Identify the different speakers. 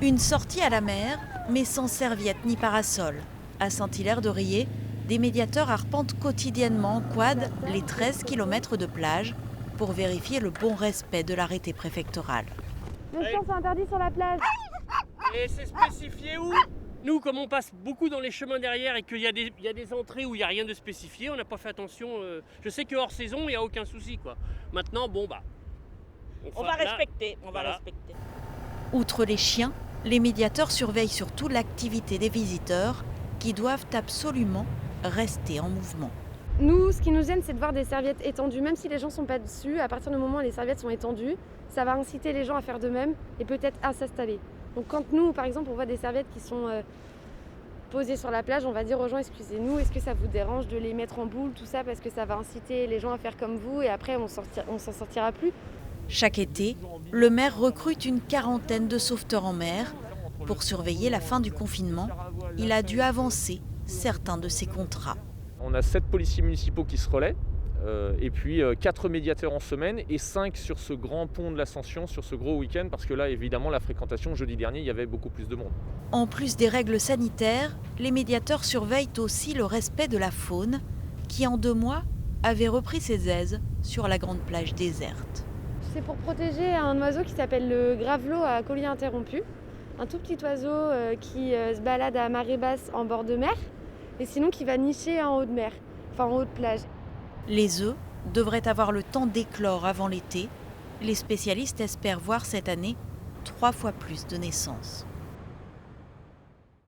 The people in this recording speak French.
Speaker 1: Une sortie à la mer, mais sans serviette ni parasol. À Saint-Hilaire-de-Riez, des médiateurs arpentent quotidiennement en quad les 13 km de plage pour vérifier le bon respect de l'arrêté préfectoral.
Speaker 2: Les chiens sont interdits sur la plage.
Speaker 3: Et c'est spécifié où? Nous, comme on passe beaucoup dans les chemins derrière et qu'il y a des entrées où il n'y a rien de spécifié, on n'a pas fait attention. Je sais que hors saison, il n'y a aucun souci, quoi. Maintenant, bon, bah...
Speaker 4: On va respecter.
Speaker 1: Outre les chiens, les médiateurs surveillent surtout l'activité des visiteurs qui doivent absolument rester en mouvement.
Speaker 2: Nous, ce qui nous gêne, c'est de voir des serviettes étendues. Même si les gens ne sont pas dessus, à partir du moment où les serviettes sont étendues, ça va inciter les gens à faire de même et peut-être à s'installer. Donc quand nous, par exemple, on voit des serviettes qui sont posées sur la plage, on va dire aux gens, excusez-nous, est-ce que ça vous dérange de les mettre en boule, tout ça, parce que ça va inciter les gens à faire comme vous et après on s'en sortira plus.
Speaker 1: Chaque été, le maire recrute une quarantaine de sauveteurs en mer. Pour surveiller la fin du confinement, il a dû avancer certains de ses contrats.
Speaker 5: On a 7 policiers municipaux qui se relaient, et puis 4 médiateurs en semaine et 5 sur ce grand pont de l'Ascension, sur ce gros week-end, parce que là, évidemment, la fréquentation, jeudi dernier, il y avait beaucoup plus de monde.
Speaker 1: En plus des règles sanitaires, les médiateurs surveillent aussi le respect de la faune, qui en 2 mois avait repris ses aises sur la grande plage déserte.
Speaker 2: C'est pour protéger un oiseau qui s'appelle le gravelot à collier interrompu. Un tout petit oiseau qui se balade à marée basse en bord de mer et sinon qui va nicher en haut de mer, enfin en haut de plage.
Speaker 1: Les œufs devraient avoir le temps d'éclore avant l'été. Les spécialistes espèrent voir cette année 3 fois plus de naissances.